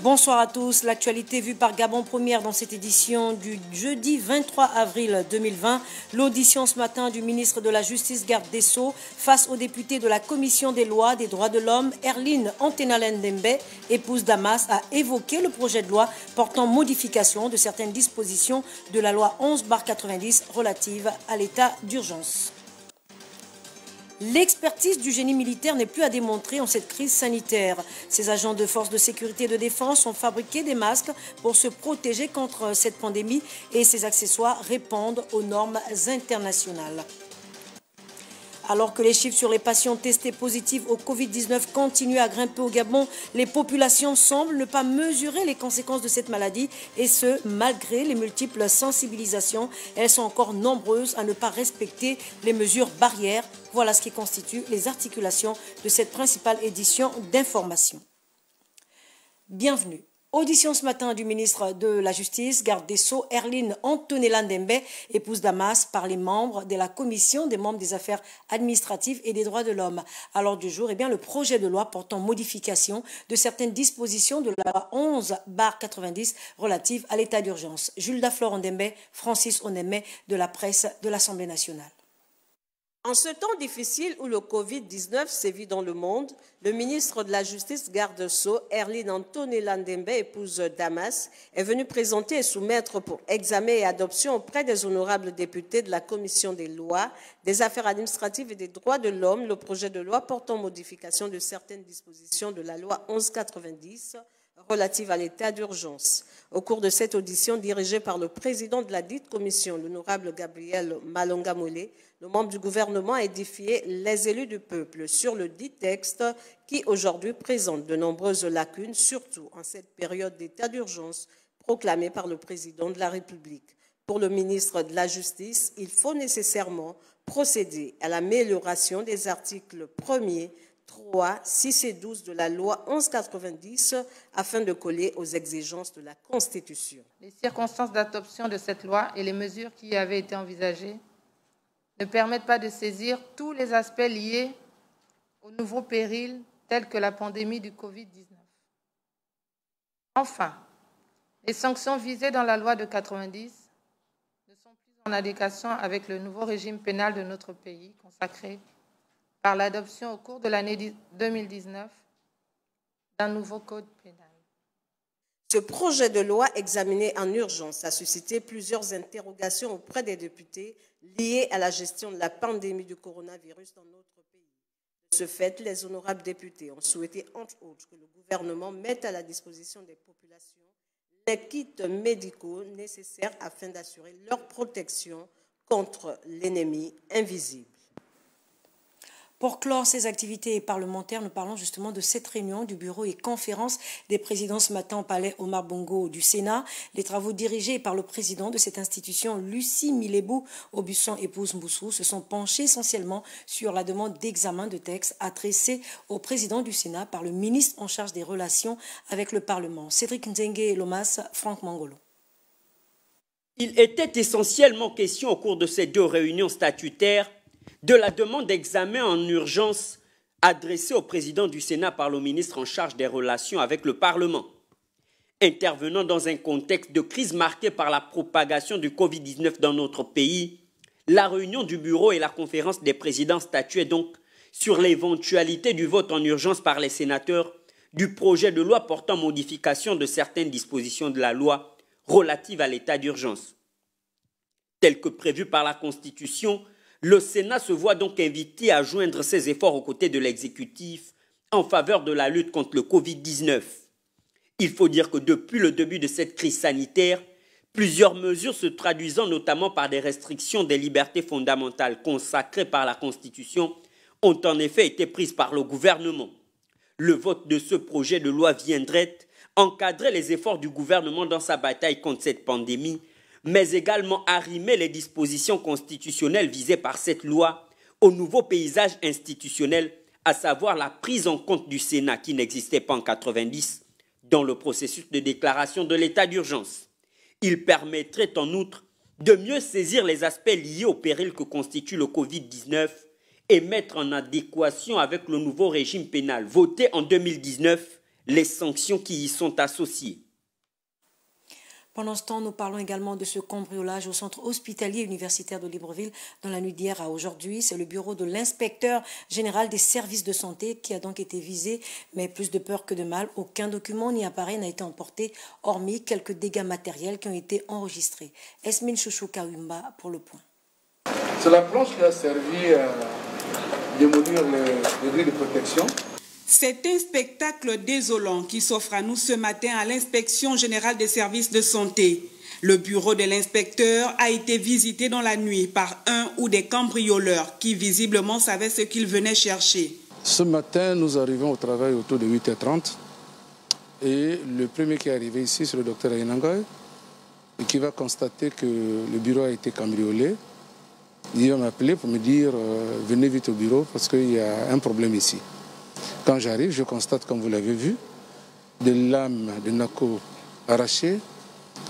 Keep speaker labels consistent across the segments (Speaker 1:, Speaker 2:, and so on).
Speaker 1: Bonsoir à tous. L'actualité vue par Gabon Première dans cette édition du jeudi 23 avril 2020. L'audition ce matin du ministre de la Justice, garde des Sceaux, face aux députés de la Commission des lois des droits de l'homme, Erline Antenalen Dembe, épouse Damas, a évoqué le projet de loi portant modification de certaines dispositions de la loi 11/90 relative à l'état d'urgence. L'expertise du génie militaire n'est plus à démontrer en cette crise sanitaire. Ces agents de forces de sécurité et de défense ont fabriqué des masques pour se protéger contre cette pandémie et ces accessoires répondent aux normes internationales. Alors que les chiffres sur les patients testés positifs au Covid-19 continuent à grimper au Gabon, les populations semblent ne pas mesurer les conséquences de cette maladie et ce, malgré les multiples sensibilisations. Elles sont encore nombreuses à ne pas respecter les mesures barrières. Voilà ce qui constitue les articulations de cette principale édition d'information. Bienvenue. Audition ce matin du ministre de la Justice, garde des Sceaux, Erline Antenelen Dembe, épouse Damas, par les membres de la Commission des membres des affaires administratives et des droits de l'homme. À l'ordre du jour, le projet de loi portant modification de certaines dispositions de la loi 11/90 relative à l'état d'urgence. Jules Daflor Ndembe, Francis Oneme de la presse de l'Assemblée nationale.
Speaker 2: En ce temps difficile où le Covid-19 sévit dans le monde, le ministre de la Justice, garde des Sceaux, Erline Antenelen Dembe, épouse Damas, est venu présenter et soumettre pour examen et adoption auprès des honorables députés de la Commission des lois, des affaires administratives et des droits de l'homme le projet de loi portant modification de certaines dispositions de la loi 11/90 relative à l'état d'urgence. Au cours de cette audition dirigée par le président de la dite commission, l'honorable Gabriel Malonga-Molé, le membre du gouvernement a édifié les élus du peuple sur le dit texte qui aujourd'hui présente de nombreuses lacunes, surtout en cette période d'état d'urgence proclamée par le président de la République. Pour le ministre de la Justice, il faut nécessairement procéder à l'amélioration des articles 1er, 3, 6 et 12 de la loi 11/90 afin de coller aux exigences de la Constitution.
Speaker 3: Les circonstances d'adoption de cette loi et les mesures qui y avaient été envisagées ne permettent pas de saisir tous les aspects liés aux nouveaux périls tels que la pandémie du Covid-19. Enfin, les sanctions visées dans la loi de 90 ne sont plus en adéquation avec le nouveau régime pénal de notre pays consacré par l'adoption au cours de l'année 2019 d'un nouveau code pénal.
Speaker 2: Ce projet de loi examiné en urgence a suscité plusieurs interrogations auprès des députés liées à la gestion de la pandémie du coronavirus dans notre pays. De ce fait, les honorables députés ont souhaité, entre autres, que le gouvernement mette à la disposition des populations les kits médicaux nécessaires afin d'assurer leur protection contre l'ennemi invisible.
Speaker 1: Pour clore ces activités parlementaires, nous parlons justement de cette réunion du bureau et conférence des présidents ce matin au palais Omar Bongo du Sénat. Les travaux dirigés par le président de cette institution, Lucie Milebou Aubusson, épouse Mboussou, se sont penchés essentiellement sur la demande d'examen de textes adressés au président du Sénat par le ministre en charge des relations avec le Parlement. Cédric Nzengue Lomas, Franck Mangolo.
Speaker 4: Il était essentiellement question au cours de ces deux réunions statutaires de la demande d'examen en urgence adressée au président du Sénat par le ministre en charge des relations avec le Parlement. Intervenant dans un contexte de crise marqué par la propagation du Covid-19 dans notre pays, la réunion du bureau et la conférence des présidents statuaient donc sur l'éventualité du vote en urgence par les sénateurs du projet de loi portant modification de certaines dispositions de la loi relative à l'état d'urgence. Tel que prévu par la Constitution, le Sénat se voit donc invité à joindre ses efforts aux côtés de l'exécutif en faveur de la lutte contre le Covid-19. Il faut dire que depuis le début de cette crise sanitaire, plusieurs mesures se traduisant notamment par des restrictions des libertés fondamentales consacrées par la Constitution ont en effet été prises par le gouvernement. Le vote de ce projet de loi viendrait encadrer les efforts du gouvernement dans sa bataille contre cette pandémie, mais également arrimer les dispositions constitutionnelles visées par cette loi au nouveau paysage institutionnel, à savoir la prise en compte du Sénat qui n'existait pas en 1990 dans le processus de déclaration de l'état d'urgence. Il permettrait en outre de mieux saisir les aspects liés au péril que constitue le Covid-19 et mettre en adéquation avec le nouveau régime pénal voté en 2019 les sanctions qui y sont associées.
Speaker 1: Pendant ce temps, nous parlons également de ce cambriolage au centre hospitalier universitaire de Libreville dans la nuit d'hier à aujourd'hui. C'est le bureau de l'inspecteur général des services de santé qui a donc été visé, mais plus de peur que de mal. Aucun document ni appareil n'a été emporté, hormis quelques dégâts matériels qui ont été enregistrés. Esmine Chouchou Kawimba pour le point.
Speaker 5: C'est la planche qui a servi à démolir les grilles de protection.
Speaker 6: C'est un spectacle désolant qui s'offre à nous ce matin à l'inspection générale des services de santé. Le bureau de l'inspecteur a été visité dans la nuit par un ou des cambrioleurs qui visiblement savaient ce qu'ils venaient chercher.
Speaker 5: Ce matin, nous arrivons au travail autour de 8h30 et le premier qui est arrivé ici, c'est le docteur Ayenangoy, et qui va constater que le bureau a été cambriolé. Il va m'appeler pour me dire venez vite au bureau parce qu'il y a un problème ici. Quand j'arrive, je constate, comme vous l'avez vu, des lames de NACO arrachées,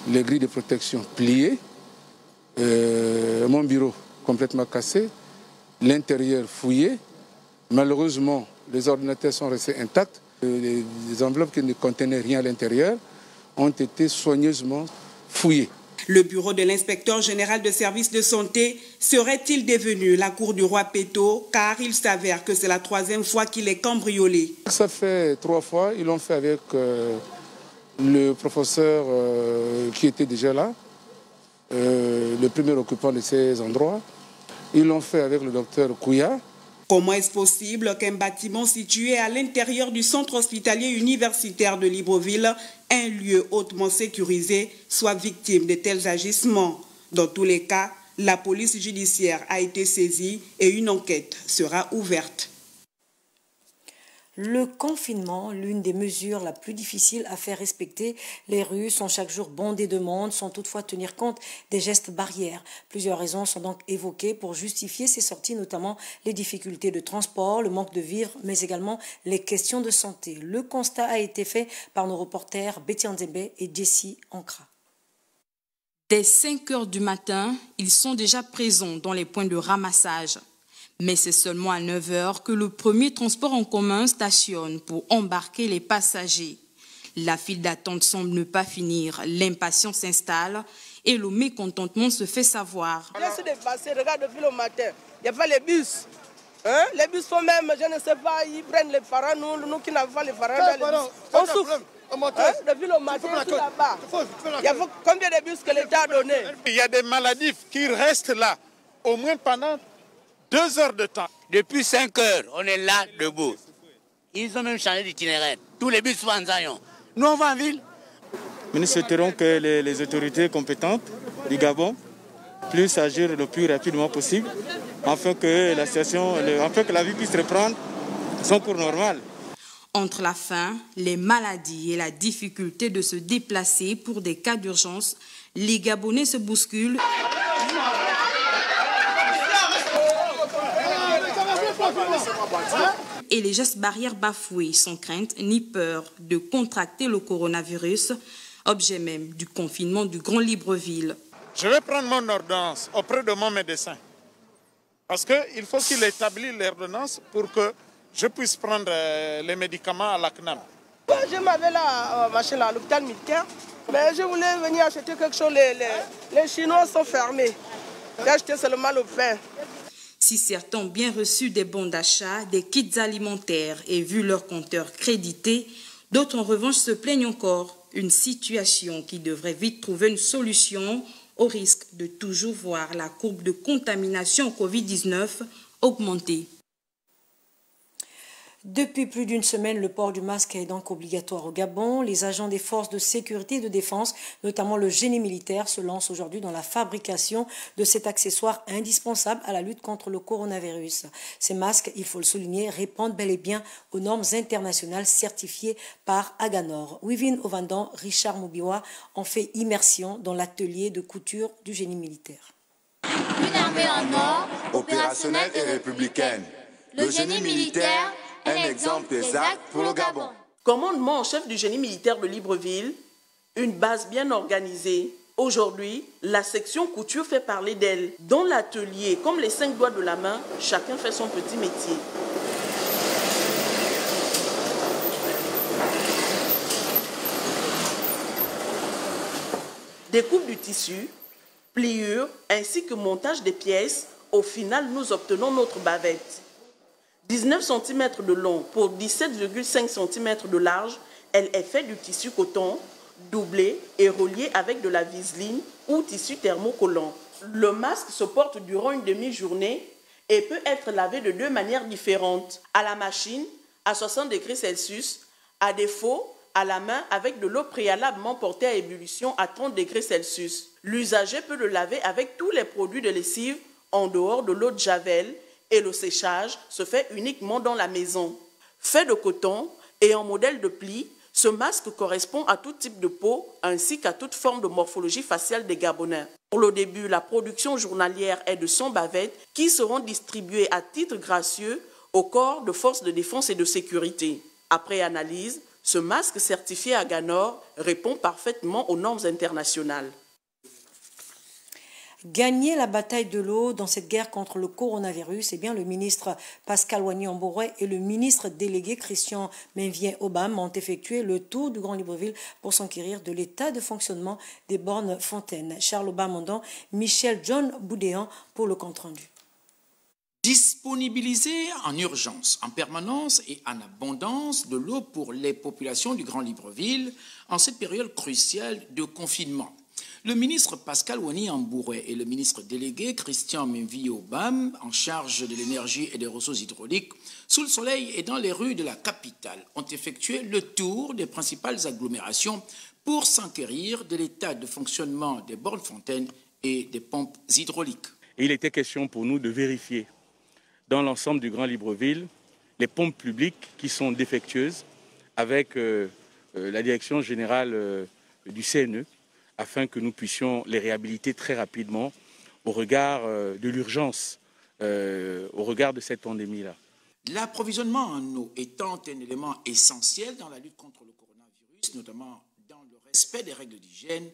Speaker 5: les grilles de protection pliées, mon bureau complètement cassé, l'intérieur fouillé. Malheureusement, les ordinateurs sont restés intacts. Les enveloppes qui ne contenaient rien à l'intérieur ont été soigneusement fouillées.
Speaker 6: Le bureau de l'inspecteur général de services de santé serait-il devenu la cour du roi Péto, car il s'avère que c'est la 3e fois qu'il est cambriolé.
Speaker 5: Ça fait 3 fois, ils l'ont fait avec le professeur qui était déjà là, le premier occupant de ces endroits. Ils l'ont fait avec le docteur Kouya.
Speaker 6: Comment est-ce possible qu'un bâtiment situé à l'intérieur du centre hospitalier universitaire de Libreville, un lieu hautement sécurisé, soit victime de tels agissements? Dans tous les cas, la police judiciaire a été saisie et une enquête sera ouverte.
Speaker 1: Le confinement, l'une des mesures la plus difficiles à faire respecter. Les rues sont chaque jour bondées de monde, sans toutefois tenir compte des gestes barrières. Plusieurs raisons sont donc évoquées pour justifier ces sorties, notamment les difficultés de transport, le manque de vivres, mais également les questions de santé. Le constat a été fait par nos reporters Betty Nzembe et Jessie Ankra.
Speaker 7: Dès 5 heures du matin, ils sont déjà présents dans les points de ramassage. Mais c'est seulement à 9 heures que le premier transport en commun stationne pour embarquer les passagers. La file d'attente semble ne pas finir, l'impatience s'installe et le mécontentement se fait savoir.
Speaker 8: Laissez dépasser, regarde depuis le matin, il n'y a pas les bus. Hein? Les bus sont même, je ne sais pas, ils prennent les parents, nous qui n'avons pas les parents, on souffre. Hein? Depuis le matin, tout là-bas. Il y a combien de bus que l'État a donné?
Speaker 9: Il y a des maladies qui restent là, au moins pendant 2 heures de temps.
Speaker 10: Depuis 5 heures, on est là debout. Ils ont même changé d'itinéraire. Tous les bus sont en Zion. Nous, on va en ville.
Speaker 11: Nous souhaiterons que les autorités compétentes du Gabon puissent agir le plus rapidement possible afin que la situation, afin que la vie puisse reprendre son cours normal.
Speaker 7: Entre la faim, les maladies et la difficulté de se déplacer pour des cas d'urgence, les Gabonais se bousculent. Et les gestes barrières bafoués sans crainte ni peur de contracter le coronavirus, objet même du confinement du Grand Libreville.
Speaker 9: Je vais prendre mon ordonnance auprès de mon médecin. Parce qu'il faut qu'il établisse l'ordonnance pour que je puisse prendre les médicaments à la CNAM.
Speaker 8: Je m'avais là, à l'hôpital militaire, mais je voulais venir acheter quelque chose. Les Chinois sont fermés. J'ai acheté seulement le pain.
Speaker 7: Si certains ont bien reçu des bons d'achat, des kits alimentaires et vu leur compteur crédité, d'autres en revanche se plaignent encore. Une situation qui devrait vite trouver une solution au risque de toujours voir la courbe de contamination au Covid-19 augmenter.
Speaker 1: Depuis plus d'une semaine, le port du masque est donc obligatoire au Gabon. Les agents des forces de sécurité et de défense, notamment le génie militaire, se lancent aujourd'hui dans la fabrication de cet accessoire indispensable à la lutte contre le coronavirus. Ces masques, il faut le souligner, répondent bel et bien aux normes internationales certifiées par Aganor. Wivin Ovandan, Richard Moubiwa ont fait immersion dans l'atelier de couture du génie militaire.
Speaker 12: Une armée en or, opérationnelle et républicaine. Le génie militaire, un exemple exact pour le Gabon.
Speaker 13: Commandement en chef du génie militaire de Libreville, une base bien organisée. Aujourd'hui, la section couture fait parler d'elle. Dans l'atelier, comme les 5 doigts de la main, chacun fait son petit métier. Découpe du tissu, pliure ainsi que montage des pièces, au final nous obtenons notre bavette. 19 cm de long pour 17,5 cm de large, elle est faite du tissu coton, doublé et relié avec de la viseline ou tissu thermocollant. Le masque se porte durant une demi-journée et peut être lavé de deux manières différentes, à la machine, à 60 degrés Celsius, à défaut, à la main avec de l'eau préalablement portée à ébullition à 30 degrés Celsius. L'usager peut le laver avec tous les produits de lessive en dehors de l'eau de javel et le séchage se fait uniquement dans la maison. Fait de coton et en modèle de pli, ce masque correspond à tout type de peau ainsi qu'à toute forme de morphologie faciale des Gabonais. Pour le début, la production journalière est de 100 bavettes qui seront distribuées à titre gracieux aux corps de forces de défense et de sécurité. Après analyse, ce masque certifié à Ganor répond parfaitement aux normes internationales.
Speaker 1: Gagner la bataille de l'eau dans cette guerre contre le coronavirus, eh bien, le ministre Pascal Ouani-Ambouré et le ministre délégué Christian Menvien-Obam ont effectué le tour du Grand Libreville pour s'enquérir de l'état de fonctionnement des bornes fontaines. Charles Obamondon, Michel John Boudéan pour le compte-rendu.
Speaker 14: Disponibiliser en urgence, en permanence et en abondance de l'eau pour les populations du Grand Libreville en cette période cruciale de confinement. Le ministre Pascal Ouani-Ambouré et le ministre délégué Christian Menvien-Obam, en charge de l'énergie et des ressources hydrauliques, sous le soleil et dans les rues de la capitale, ont effectué le tour des principales agglomérations pour s'enquérir de l'état de fonctionnement des bornes fontaines et des pompes hydrauliques.
Speaker 15: Et il était question pour nous de vérifier dans l'ensemble du Grand Libreville les pompes publiques qui sont défectueuses avec la direction générale du CNE, afin que nous puissions les réhabiliter très rapidement au regard de l'urgence, au regard de cette pandémie-là.
Speaker 14: L'approvisionnement en eau étant un élément essentiel dans la lutte contre le coronavirus, notamment dans le respect des règles d'hygiène,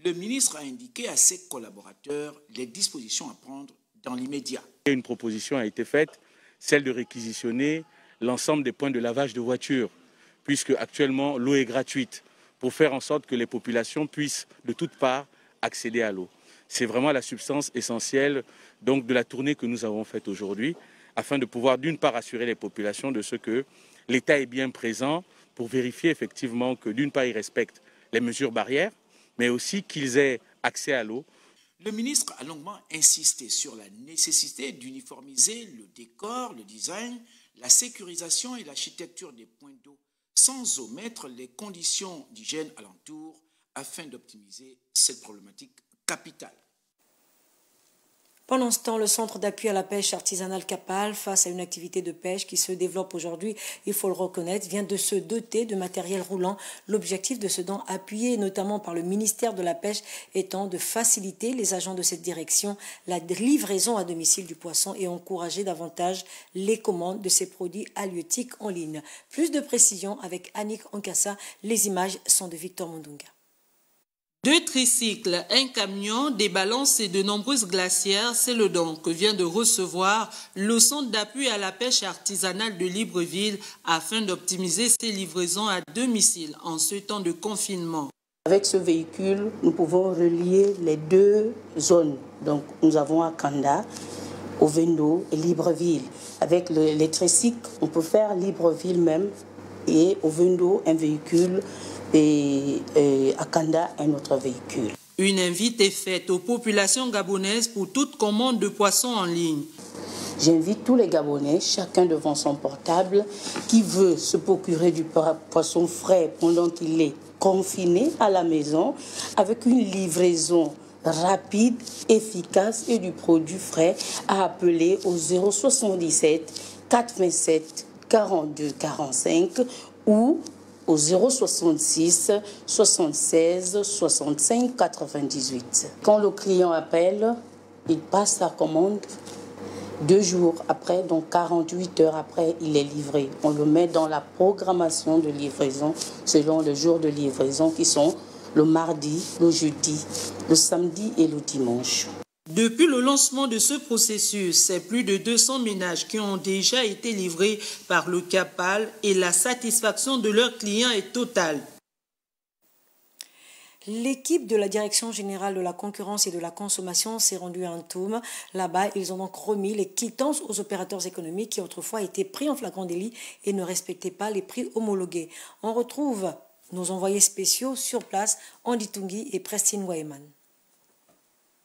Speaker 14: le ministre a indiqué à ses collaborateurs les dispositions à prendre dans l'immédiat.
Speaker 15: Une proposition a été faite, celle de réquisitionner l'ensemble des points de lavage de voitures, puisque actuellement l'eau est gratuite, pour faire en sorte que les populations puissent de toutes parts accéder à l'eau. C'est vraiment la substance essentielle donc, de la tournée que nous avons faite aujourd'hui, afin de pouvoir d'une part assurer les populations de ce que l'État est bien présent pour vérifier effectivement que d'une part ils respectent les mesures barrières, mais aussi qu'ils aient accès à l'eau.
Speaker 14: Le ministre a longuement insisté sur la nécessité d'uniformiser le décor, le design, la sécurisation et l'architecture des points d'eau, sans omettre les conditions d'hygiène alentour afin d'optimiser cette problématique capitale.
Speaker 1: Pendant ce temps, le centre d'appui à la pêche artisanale Capal, face à une activité de pêche qui se développe aujourd'hui, il faut le reconnaître, vient de se doter de matériel roulant. L'objectif de ce don, appuyé notamment par le ministère de la Pêche, étant de faciliter les agents de cette direction la livraison à domicile du poisson et encourager davantage les commandes de ces produits halieutiques en ligne. Plus de précisions avec Annick Onkassa. Les images sont de Victor Mondunga.
Speaker 16: 2 tricycles, un camion, des balances et de nombreuses glacières, c'est le don que vient de recevoir le centre d'appui à la pêche artisanale de Libreville afin d'optimiser ses livraisons à domicile en ce temps de confinement.
Speaker 17: Avec ce véhicule, nous pouvons relier les 2 zones. Donc, nous avons Akanda, Ovendo et Libreville. Avec les tricycles, on peut faire Libreville même et Ovendo, un véhicule, et Akanda, un autre véhicule.
Speaker 16: Une invite est faite aux populations gabonaises pour toute commande de poissons en ligne.
Speaker 17: J'invite tous les Gabonais, chacun devant son portable, qui veut se procurer du poisson frais pendant qu'il est confiné à la maison, avec une livraison rapide, efficace et du produit frais, à appeler au 077 427 42 45 ou au 066 76 65 98. Quand le client appelle, il passe sa commande 2 jours après, donc 48 heures après, il est livré. On le met dans la programmation de livraison selon le jour de livraison qui sont le mardi, le jeudi, le samedi et le dimanche.
Speaker 16: Depuis le lancement de ce processus, c'est plus de 200 ménages qui ont déjà été livrés par le Capal et la satisfaction de leurs clients est totale.
Speaker 1: L'équipe de la Direction générale de la concurrence et de la consommation s'est rendue à Ntoum. Là-bas, ils ont donc remis les quittances aux opérateurs économiques qui autrefois étaient pris en flagrant délit et ne respectaient pas les prix homologués. On retrouve nos envoyés spéciaux sur place, Andy Tungi et Prestine Wayman.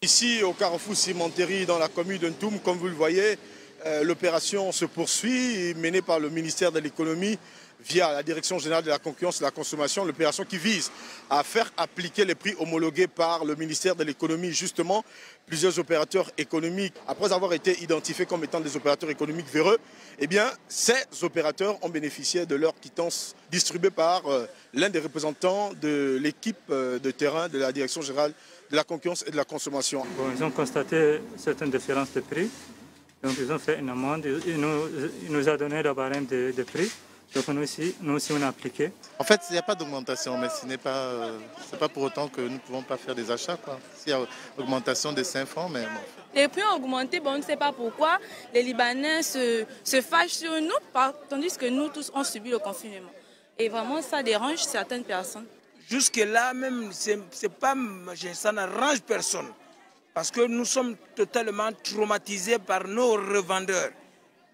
Speaker 18: Ici, au carrefour Cimenterie, dans la commune de Ntoum, comme vous le voyez, l'opération se poursuit, menée par le ministère de l'économie via la Direction générale de la concurrence et de la consommation, l'opération qui vise à faire appliquer les prix homologués par le ministère de l'économie. Justement, plusieurs opérateurs économiques, après avoir été identifiés comme étant des opérateurs économiques véreux, eh bien, ces opérateurs ont bénéficié de leur quittance distribuée par l'un des représentants de l'équipe de terrain de la Direction générale de la concurrence et de la consommation.
Speaker 19: Bon, ils ont constaté certaines différences de prix. Donc ils ont fait une amende, il nous a donné le barème de prix, donc nous aussi on a appliqué.
Speaker 20: En fait, il n'y a pas d'augmentation, mais ce n'est pas pour autant que nous ne pouvons pas faire des achats. S'il y a augmentation de 5 francs, mais bon.
Speaker 21: Les prix ont augmenté, bon, on ne sait pas pourquoi. Les Libanais se fâchent sur nous, tandis que nous tous on subit le confinement. Et vraiment ça dérange certaines personnes.
Speaker 22: Jusque-là même, ça n'arrange personne. Parce que nous sommes totalement traumatisés par nos revendeurs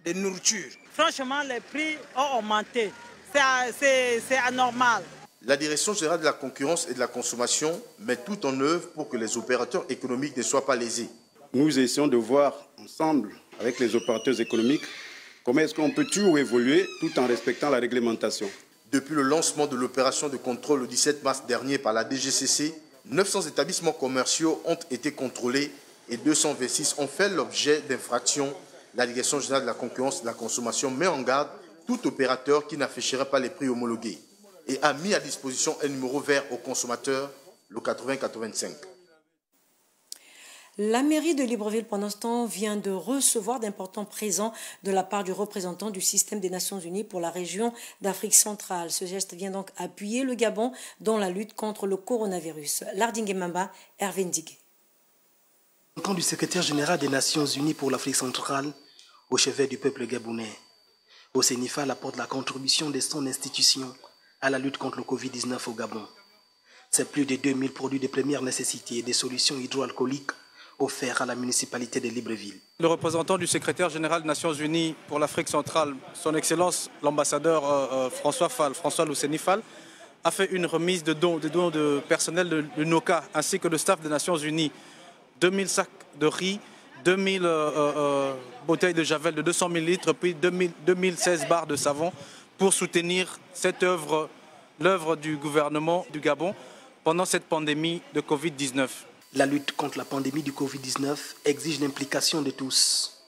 Speaker 22: de nourriture.
Speaker 23: Franchement, les prix ont augmenté. C'est anormal.
Speaker 24: La Direction générale de la concurrence et de la consommation met tout en œuvre pour que les opérateurs économiques ne soient pas lésés.
Speaker 25: Nous essayons de voir ensemble, avec les opérateurs économiques, comment est-ce qu'on peut toujours évoluer tout en respectant la réglementation.
Speaker 24: Depuis le lancement de l'opération de contrôle le 17 mars dernier par la DGCC, 900 établissements commerciaux ont été contrôlés et 226 ont fait l'objet d'infractions. La Direction générale de la concurrence et de la consommation met en garde tout opérateur qui n'afficherait pas les prix homologués et a mis à disposition un numéro vert aux consommateurs, le 8085.
Speaker 1: La mairie de Libreville, pendant ce temps, vient de recevoir d'importants présents de la part du représentant du système des Nations Unies pour la région d'Afrique centrale. Ce geste vient donc appuyer le Gabon dans la lutte contre le coronavirus. Lardingue Mamba, Hervé Ndigue.
Speaker 26: Représentant du secrétaire général des Nations Unies pour l'Afrique centrale, au chevet du peuple gabonais, au CENIFAL apporte la contribution de son institution à la lutte contre le Covid-19 au Gabon. C'est plus de 2000 produits de première nécessité et des solutions hydroalcooliques offert à la municipalité de Libreville.
Speaker 27: Le représentant du secrétaire général des Nations Unies pour l'Afrique centrale, son Excellence l'ambassadeur François Luceni Fall, a fait une remise de dons de personnel de NOCA ainsi que de staff des Nations Unies. 2000 sacs de riz, 2000 bouteilles de javel de 200 000 litres, puis 2016 barres de savon pour soutenir cette œuvre, l'œuvre du gouvernement du Gabon pendant cette pandémie de Covid-19.
Speaker 26: La lutte contre la pandémie du Covid-19 exige l'implication de tous.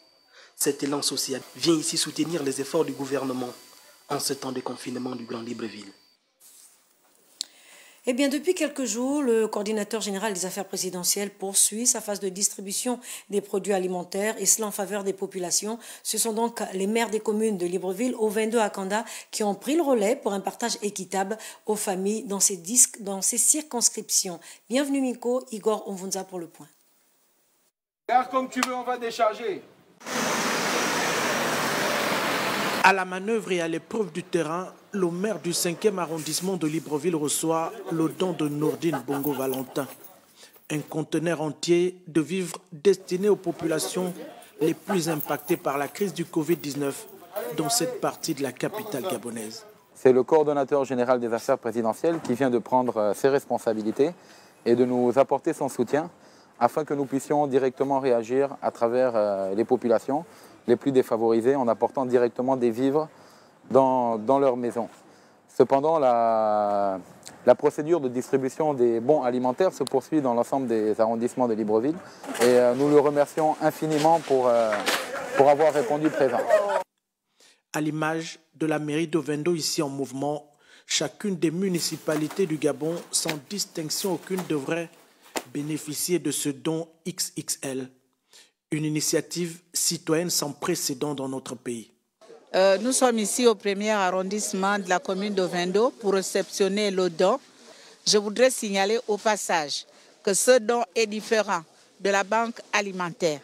Speaker 26: Cet élan social vient ici soutenir les efforts du gouvernement en ce temps de confinement du Grand Libreville.
Speaker 1: Eh bien, depuis quelques jours, le coordinateur général des affaires présidentielles poursuit sa phase de distribution des produits alimentaires et cela en faveur des populations. Ce sont donc les maires des communes de Libreville, au 22 à Kanda, qui ont pris le relais pour un partage équitable aux familles dans ces circonscriptions. Bienvenue Miko, Igor Onvunza pour le point.
Speaker 28: Car comme tu veux, on va décharger.
Speaker 29: À la manœuvre et à l'épreuve du terrain, le maire du 5e arrondissement de Libreville reçoit le don de Nourdine Bongo Valentin. Un conteneur entier de vivres destinés aux populations les plus impactées par la crise du Covid-19 dans cette partie de la capitale gabonaise.
Speaker 30: C'est le coordonnateur général des affaires présidentielles qui vient de prendre ses responsabilités et de nous apporter son soutien afin que nous puissions directement réagir à travers les populations les plus défavorisées en apportant directement des vivres dans leur maison. Cependant, la procédure de distribution des bons alimentaires se poursuit dans l'ensemble des arrondissements de Libreville et nous le remercions infiniment pour avoir répondu présent.
Speaker 29: À l'image de la mairie d'Ovendo ici en mouvement, chacune des municipalités du Gabon, sans distinction aucune, devrait bénéficier de ce don XXL. Une initiative citoyenne sans précédent dans notre pays.
Speaker 31: Nous sommes ici au premier arrondissement de la commune d'Ovendo pour réceptionner le don. Je voudrais signaler au passage que ce don est différent de la banque alimentaire.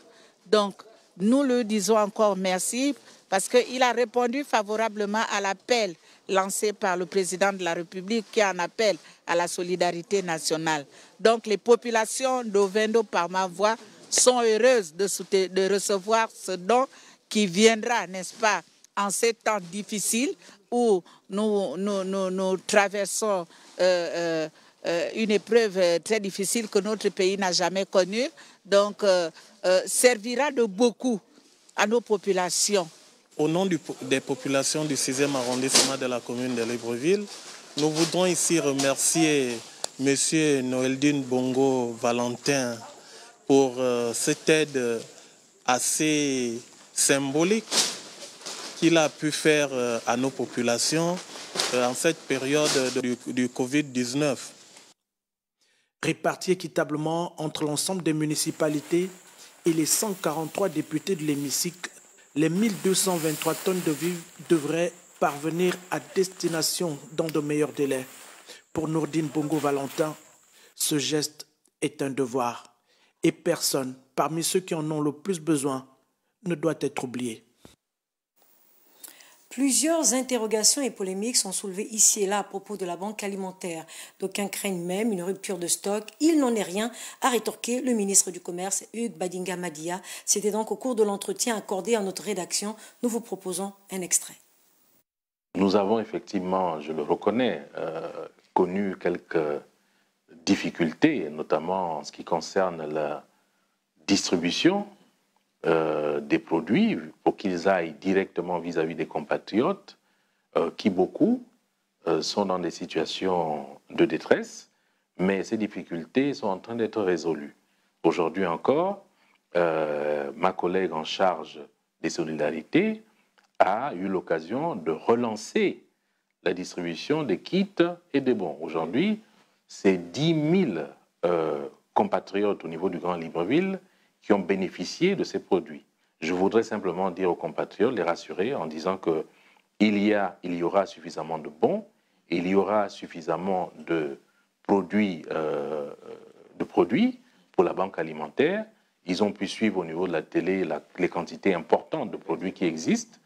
Speaker 31: Donc, nous lui disons encore merci parce qu'il a répondu favorablement à l'appel lancé par le président de la République qui en appelle à la solidarité nationale. Donc les populations d'Ovendo, par ma voix, sont heureuses de recevoir ce don qui viendra, n'est-ce pas, en ces temps difficiles où nous traversons une épreuve très difficile que notre pays n'a jamais connue. Donc, servira de beaucoup à nos populations.
Speaker 27: Au nom des populations du 6e arrondissement de la commune de Libreville, nous voudrons ici remercier M. Noeldin Bongo Valentin pour cette aide assez symbolique qu'il a pu faire à nos populations en cette période du Covid-19.
Speaker 29: Répartis équitablement entre l'ensemble des municipalités et les 143 députés de l'hémicycle, les 1223 tonnes de vivres devraient parvenir à destination dans de meilleurs délais. Pour Nourdine Bongo Valentin, ce geste est un devoir et personne, parmi ceux qui en ont le plus besoin, ne doit être oublié.
Speaker 1: Plusieurs interrogations et polémiques sont soulevées ici et là à propos de la banque alimentaire. D'aucuns craignent même une rupture de stock. Il n'en est rien, a rétorqué le ministre du Commerce, Hugues Badinga Madia. C'était donc au cours de l'entretien accordé à notre rédaction. Nous vous proposons un extrait.
Speaker 2: Nous avons effectivement, je le reconnais, connu quelques difficultés, notamment en ce qui concerne la distribution des produits pour qu'ils aillent directement vis-à-vis des compatriotes qui, beaucoup, sont dans des situations de détresse, mais ces difficultés sont en train d'être résolues. Aujourd'hui encore, ma collègue en charge des solidarités a eu l'occasion de relancer la distribution des kits et des bons. Aujourd'hui, c'est 10 000 compatriotes au niveau du Grand Libreville qui ont bénéficié de ces produits. Je voudrais simplement dire aux compatriotes, les rassurer en disant qu'il y aura suffisamment de bons, et il y aura suffisamment de produits pour la banque alimentaire. Ils ont pu suivre au niveau de la télé les quantités importantes de produits qui existent,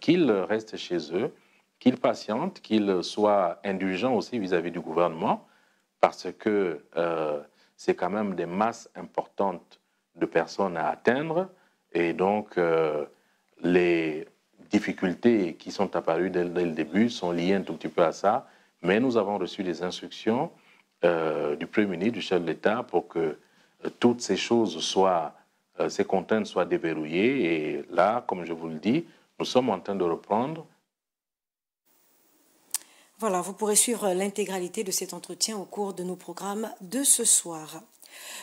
Speaker 2: qu'ils restent chez eux, qu'ils patientent, qu'ils soient indulgents aussi vis-à-vis du gouvernement, parce que c'est quand même des masses importantes de personnes à atteindre, et donc les difficultés qui sont apparues dès le début sont liées un tout petit peu à ça, mais nous avons reçu des instructions du Premier ministre, du chef de l'État, pour que toutes ces choses ces contraintes soient déverrouillées, et là, comme je vous le dis, nous sommes en train de reprendre.
Speaker 1: Voilà, vous pourrez suivre l'intégralité de cet entretien au cours de nos programmes de ce soir.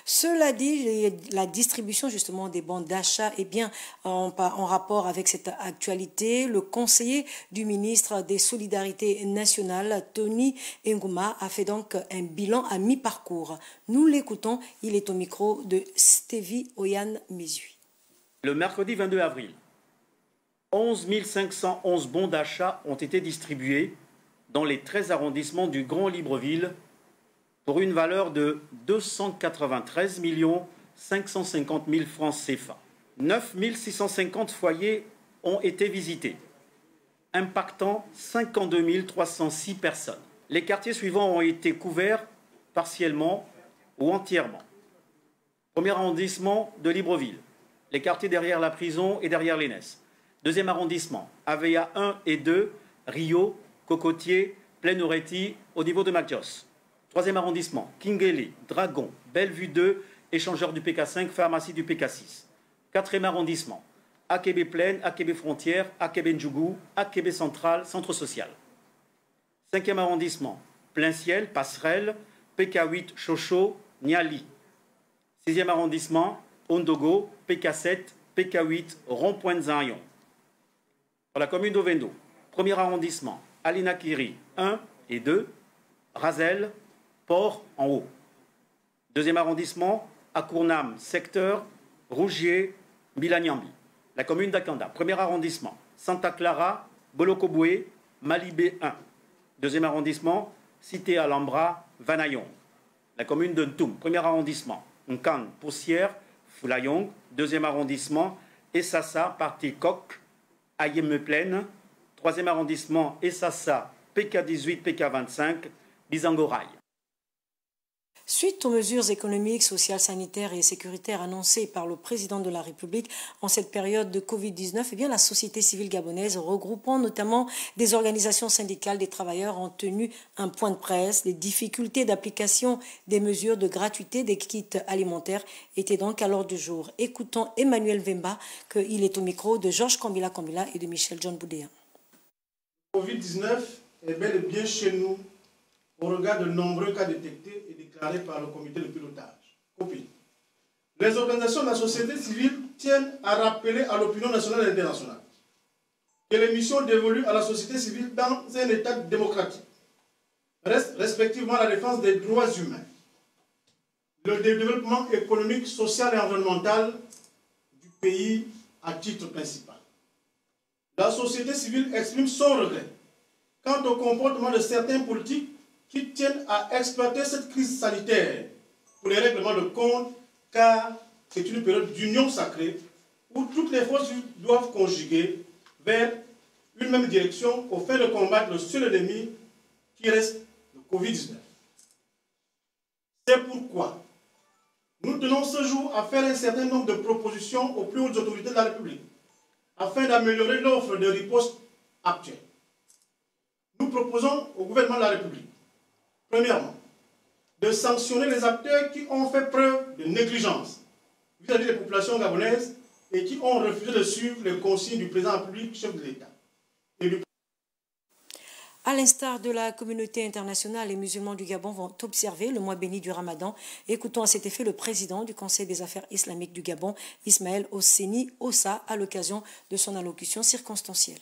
Speaker 1: Cela dit, la distribution justement des bons d'achat est bien en rapport avec cette actualité. Le conseiller du ministre des Solidarités nationales, Tony Ngouma, a fait donc un bilan à mi-parcours. Nous l'écoutons, il est au micro de Stevie Oyan Mesui.
Speaker 3: Le mercredi 22 avril, 11 511 bons d'achat ont été distribués dans les 13 arrondissements du Grand Libreville pour une valeur de 293 550 000 francs CFA. 9 650 foyers ont été visités, impactant 52 306 personnes. Les quartiers suivants ont été couverts partiellement ou entièrement. Premier arrondissement de Libreville, les quartiers derrière la prison et derrière l'Énès. Deuxième arrondissement, Avea 1 et 2, Rio, Cocotier, Plein-Oretti, au niveau de Macjos. Troisième arrondissement, Kingeli, Dragon, Bellevue 2, échangeur du PK5, pharmacie du PK6. Quatrième arrondissement, Akebe Plaine, Akebe Frontière, Akebe Ndjougou, Akebe Central, Centre Social. Cinquième arrondissement, Plein Ciel, Passerelle, PK8, Chocho, Niali. Sixième arrondissement, Ondogo, PK7, PK8, Rond-Point de Zayon. Pour la commune d'Ovendo, premier arrondissement, Alinakiri 1 et 2, Razel, Port en haut. Deuxième arrondissement, Akournam, secteur, Rougier, Bilanyambi. La commune d'Akanda, premier arrondissement, Santa Clara, Bolokoboué, Malibé 1. Deuxième arrondissement, Cité Alhambra, Vanayong. La commune de Ntoum, premier arrondissement, Nkan, Poussière, Foulayong. Deuxième arrondissement, Essassa, Parti Coq, Ayeme Plaine. 3e arrondissement, Essassa, PK18, PK25, Bizangoraï.
Speaker 1: Suite aux mesures économiques, sociales, sanitaires et sécuritaires annoncées par le président de la République en cette période de Covid-19, eh bien, la société civile gabonaise, regroupant notamment des organisations syndicales des travailleurs, ont tenu un point de presse. Les difficultés d'application des mesures de gratuité des kits alimentaires étaient donc à l'ordre du jour. Écoutons Emmanuel Vemba, qu'il est au micro de Georges Kambila et de Michel John Boudéa.
Speaker 4: Covid-19 est bel et bien chez nous au regard de nombreux cas détectés et déclarés par le comité de pilotage. Les organisations de la société civile tiennent à rappeler à l'opinion nationale et internationale que les missions dévolues à la société civile dans un État démocratique restent respectivement la défense des droits humains, le développement économique, social et environnemental du pays à titre principal. La société civile exprime son regret quant au comportement de certains politiques qui tiennent à exploiter cette crise sanitaire pour les règlements de compte, car c'est une période d'union sacrée où toutes les forces doivent conjuguer vers une même direction au fin de combattre le seul ennemi qui reste le Covid-19. C'est pourquoi nous tenons ce jour à faire un certain nombre de propositions aux plus hautes autorités de la République afin d'améliorer l'offre de riposte actuelle. Nous proposons au gouvernement de la République, premièrement, de sanctionner les acteurs qui ont fait preuve de négligence vis-à-vis des populations gabonaises et qui ont refusé de suivre les consignes du président de la République, chef de l'État.
Speaker 1: À l'instar de la communauté internationale, les musulmans du Gabon vont observer le mois béni du Ramadan. Écoutons à cet effet le président du Conseil des affaires islamiques du Gabon, Ismaël Osseni Ossa, à l'occasion de son allocution circonstancielle.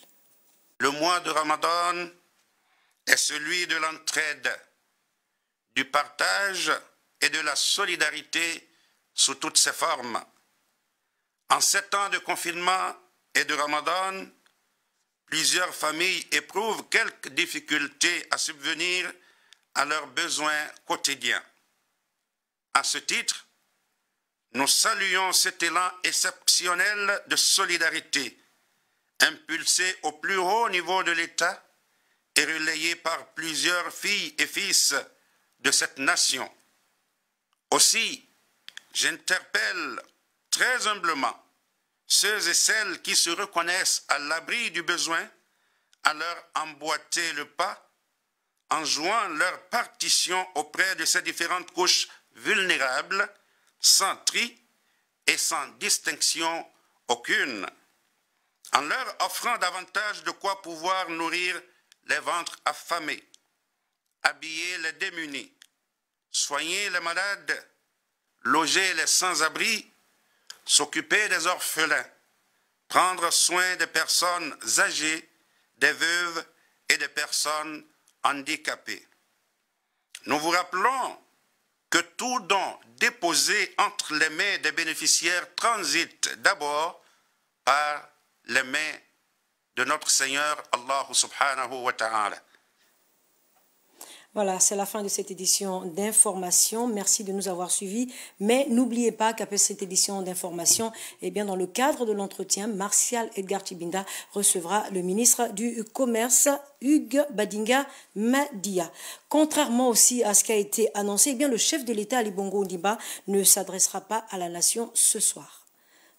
Speaker 5: Le mois de Ramadan est celui de l'entraide, du partage et de la solidarité sous toutes ses formes. En 7 ans de confinement et de Ramadan, plusieurs familles éprouvent quelques difficultés à subvenir à leurs besoins quotidiens. À ce titre, nous saluons cet élan exceptionnel de solidarité, impulsé au plus haut niveau de l'État et relayé par plusieurs filles et fils de cette nation. Aussi, j'interpelle très humblement ceux et celles qui se reconnaissent à l'abri du besoin à leur emboîter le pas en jouant leur partition auprès de ces différentes couches vulnérables, sans tri et sans distinction aucune, en leur offrant davantage de quoi pouvoir nourrir les ventres affamés, habiller les démunis, soigner les malades, loger les sans-abri, s'occuper des orphelins, prendre soin des personnes âgées, des veuves et des personnes handicapées. Nous vous rappelons que tout don déposé entre les mains des bénéficiaires transite d'abord par les mains de notre Seigneur Allah subhanahu wa ta'ala.
Speaker 1: Voilà, c'est la fin de cette édition d'information. Merci de nous avoir suivis. Mais n'oubliez pas qu'après cette édition d'information, eh bien, dans le cadre de l'entretien, Martial Edgar Tchibinda recevra le ministre du Commerce, Hugues Badinga Madia. Contrairement aussi à ce qui a été annoncé, eh bien, le chef de l'État, Ali Bongo Ondimba, ne s'adressera pas à la nation ce soir.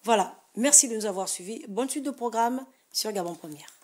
Speaker 1: Voilà, merci de nous avoir suivis. Bonne suite de programme sur Gabon Première.